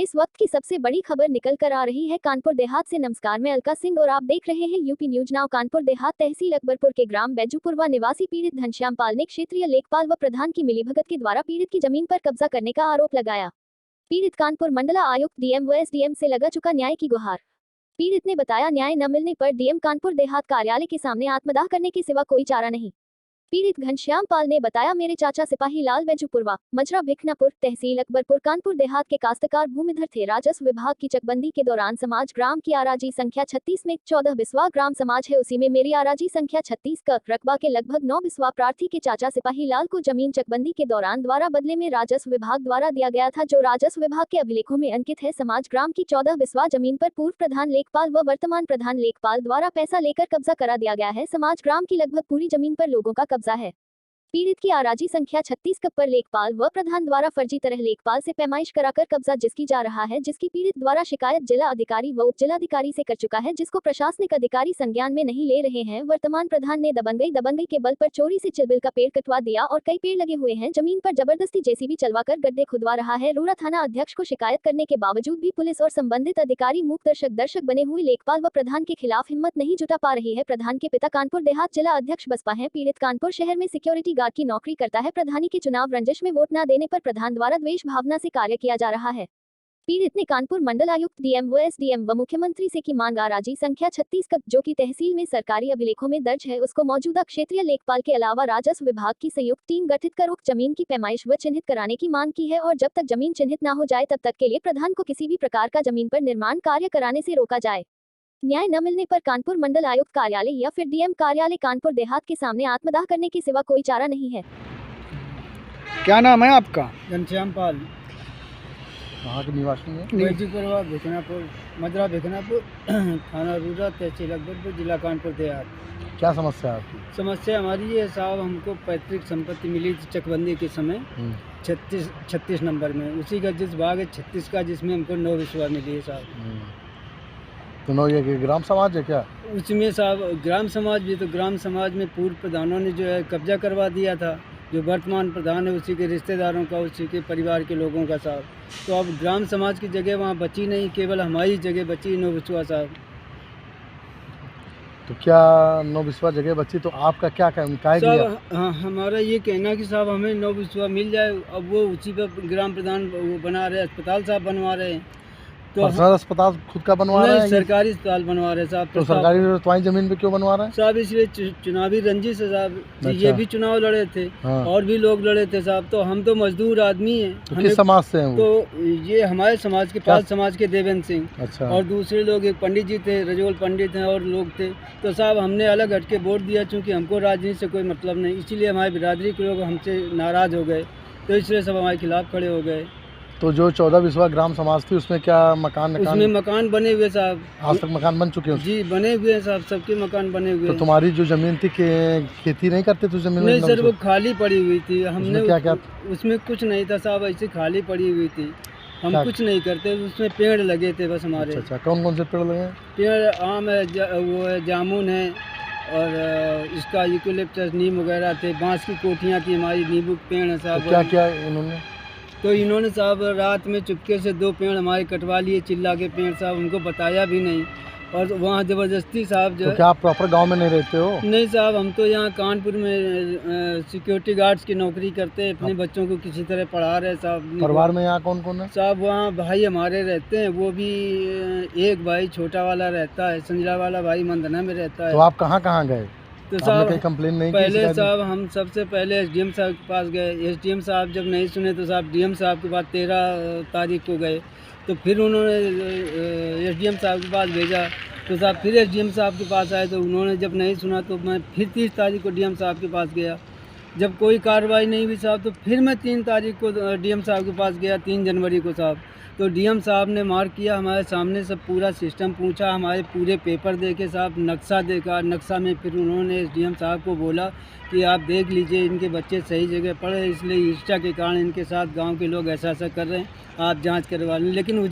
इस वक्त की सबसे बड़ी खबर निकल कर आ रही है कानपुर देहात से। नमस्कार, मैं अलका सिंह और आप देख रहे हैं UP news now. Kanpur Dehat तहसील अकबरपुर के ग्राम बैजूपुरवा निवासी पीड़ित घनश्याम पाल ने क्षेत्रीय लेखपाल व प्रधान की मिलीभगत के द्वारा पीड़ित की जमीन पर कब्जा करने का आरोप लगाया। पीड़ित कानपुर मंडला आयुक्त डीएम व एसडीएम से लगा चुका न्याय की गुहार। पीड़ित ने बताया, न्याय न मिलने पर डीएम कानपुर देहात कार्यालय के सामने आत्मदाह करने के सिवा कोई चारा नहीं। पीड़ित घनश्याम पाल ने बताया, मेरे चाचा सिपाही लाल बैजूपुरवा मजरा भिखनापुर तहसील अकबरपुर कानपुर देहात के काश्तकार भूमिधर थे। राजस्व विभाग की चकबंदी के दौरान समाज ग्राम की आराजी संख्या 36 में 14 बिस्वा ग्राम समाज है, उसी में मेरी आराजी संख्या 36 का रकबा के लगभग 9 बिस्वा प्रार्थी के चाचा सिपाही लाल को जमीन चकबंदी के दौरान द्वारा बदले में राजस्व विभाग द्वारा दिया गया था, जो राजस्व विभाग के अभिलेखों में अंकित है। समाज ग्राम की 14 बिस्वा जमीन पर पूर्व प्रधान लेखपाल व वर्तमान प्रधान लेखपाल द्वारा पैसा लेकर कब्जा करा दिया गया है। समाज ग्राम की लगभग पूरी जमीन पर लोगों का कब्जा है। पीड़ित की आराजी संख्या 36 कप पर लेखपाल व प्रधान द्वारा फर्जी तरह लेखपाल से पैमाइश कराकर कब्जा जिसकी जा रहा है, जिसकी पीड़ित द्वारा शिकायत जिला अधिकारी व उप जिलाधिकारी से कर चुका है, जिसको प्रशासनिक अधिकारी संज्ञान में नहीं ले रहे हैं। वर्तमान प्रधान ने दबंगई के बल पर चोरी से चिलबिल का पेड़ कटवा दिया और कई पेड़ लगे हुए हैं। जमीन पर जबरदस्ती जेसीबी चलवाकर गड्ढे खुदवा रहा है। रूरा थाना अध्यक्ष को शिकायत करने के बावजूद भी पुलिस और संबंधित अधिकारी मूक दर्शक बने हुए लेखपाल व प्रधान के खिलाफ हिम्मत नहीं जुटा पा रही है। प्रधान के पिता कानपुर देहात जिला अध्यक्ष बसपा है। पीड़ित कानपुर शहर में सिक्योरिटी गार्ड की नौकरी करता है। प्रधानी के चुनाव रंजिश में वोट न देने पर प्रधान द्वारा द्वेष भावना से कार्य किया जा रहा है। पीड़ित ने कानपुर मंडल आयुक्त डीएम व एसडीएम व मुख्यमंत्री से की मांग। आराजी संख्या 36 कप जो कि तहसील में सरकारी अभिलेखों में दर्ज है, उसको मौजूदा क्षेत्रीय लेखपाल के अलावा राजस्व विभाग की संयुक्त टीम गठित कर उक्त जमीन की पैमाइश व चिन्हित कराने की मांग की है और जब तक जमीन चिन्हित न हो जाए तब तक के लिए प्रधान को किसी भी प्रकार का जमीन पर निर्माण कार्य कराने से रोका जाए। न्याय न मिलने पर कानपुर मंडल आयुक्त कार्यालय या फिर डीएम कार्यालय कानपुर देहात के सामने आत्मदाह करने के सिवा कोई चारा नहीं है। क्या नाम है आपका? घनश्याम पाल। कहाँ के निवासी हैं? बैजूपुरवा भिखनापुर मजरा भिखनापुर थाना रूरा तहसील अकबरपुर जिला कानपुर देहात। क्या समस्या है आपकी? समस्या हमारी ये साहब, हमको पैतृक संपत्ति मिली थी चकबंदी के समय 36 नंबर में, उसी का जिस भाग है 36 का, जिसमें हमको 9 बिस्वा मिली है साहब। तो 9 ये ग्राम समाज है क्या? उसमें साहब ग्राम समाज भी, तो ग्राम समाज में पूर्व प्रधानों ने जो है कब्जा करवा दिया था, जो वर्तमान प्रधान है उसी के रिश्तेदारों का, उसी के परिवार के लोगों का साहब। तो अब ग्राम समाज की जगह वहाँ बची नहीं, केवल हमारी जगह बची 9 बिस्वा साहब। तो क्या 9 बिस्वा जगह बची, तो आपका क्या साहब? हाँ, हमारा ये कहना कि साहब हमें 9 बिस्वा मिल जाए। अब वो उसी पर ग्राम प्रधान वो बना रहे, अस्पताल साहब बनवा रहे हैं। तो पर्सनल अस्पताल खुद का बनवा रहे हैं? सरकारी अस्पताल बनवा रहे साहब। तो सरकारी तुम्हारी जमीन पे क्यों बनवा रहे हैं साहब? इसलिए चुनावी रंजिश है साहब। अच्छा। ये भी चुनाव लड़े थे। हाँ। और भी लोग लड़े थे साहब। तो हम तो मजदूर आदमी हैं। तो किस समाज से हैं वो? तो ये हमारे समाज के, पाल समाज के देवेंद्र सिंह। अच्छा। और दूसरे लोग एक पंडित जी थे, रजोल पंडित हैं, और लोग थे। तो साहब हमने अलग हट के वोट दिया, चूँकि हमको राजनीति से कोई मतलब नहीं, इसीलिए हमारी बिरादरी के लोग हमसे नाराज़ हो गए, तो इसलिए सब हमारे खिलाफ खड़े हो गए। तो जो 14 बिस्वा ग्राम समाज थी उसमें क्या उसमें मकान बने हुए साहब? आज तक मकान बन चुके हैं? जी बने हुए हैं साहब, सबके मकान बने हुए। तो तुम्हारी जो जमीन थी खेती नहीं करते तो जमीन? नहीं सर, वो खाली पड़ी हुई थी। हमने क्या उसमें कुछ नहीं था साहब, ऐसे खाली पड़ी हुई थी। हम कुछ नहीं करते, उसमें पेड़ लगे थे बस हमारे। अच्छा, कौन कौन से पेड़ लगे हैं? पेड़ आम है, वो है, जामुन है, और इसका यूकेलिप्टस, नीम वगैरह थे। बांस की कोठियाँ थी हमारी, नींबू के पेड़ है साहब। क्या क्या इन्होंने? तो इन्होंने साहब रात में चुपके से 2 पेड़ हमारे कटवा लिए, चिल्ला के पेड़ साहब, उनको बताया भी नहीं, और वहाँ ज़बरदस्ती साहब जो। तो क्या आप प्रॉपर गांव में नहीं रहते हो? नहीं साहब, हम तो यहाँ कानपुर में सिक्योरिटी गार्ड्स की नौकरी करते हैं, अपने बच्चों को किसी तरह पढ़ा रहे साहब। परिवार में यहाँ कौन कौन है साहब? वहाँ भाई हमारे रहते हैं, वो भी एक भाई छोटा वाला रहता है, संजला वाला भाई मंदना में रहता है। तो आप कहाँ गए? तो साहब कंप्लेन नहीं पहले साहब हम सबसे पहले एसडीएम साहब के पास गए। एसडीएम साहब जब नहीं सुने तो साहब डीएम साहब के पास 13 तारीख को गए। तो फिर उन्होंने एसडीएम साहब के पास भेजा, तो साहब फिर एसडीएम साहब के पास आए, तो उन्होंने जब नहीं सुना तो मैं फिर 30 तारीख को डीएम साहब के पास गया। जब कोई कार्रवाई नहीं हुई साहब, तो फिर मैं 3 तारीख को डीएम साहब के पास गया, 3 जनवरी को साहब। तो डीएम साहब ने मार्क किया हमारे सामने, सब पूरा सिस्टम पूछा, हमारे पूरे पेपर देखे साहब, नक्शा देखा। नक्शा में फिर उन्होंने डीएम साहब को बोला कि आप देख लीजिए, इनके बच्चे सही जगह पढ़े, इसलिए ईर्ष्या के कारण इनके साथ गांव के लोग ऐसा कर रहे हैं, आप जांच करवा लें। लेकिन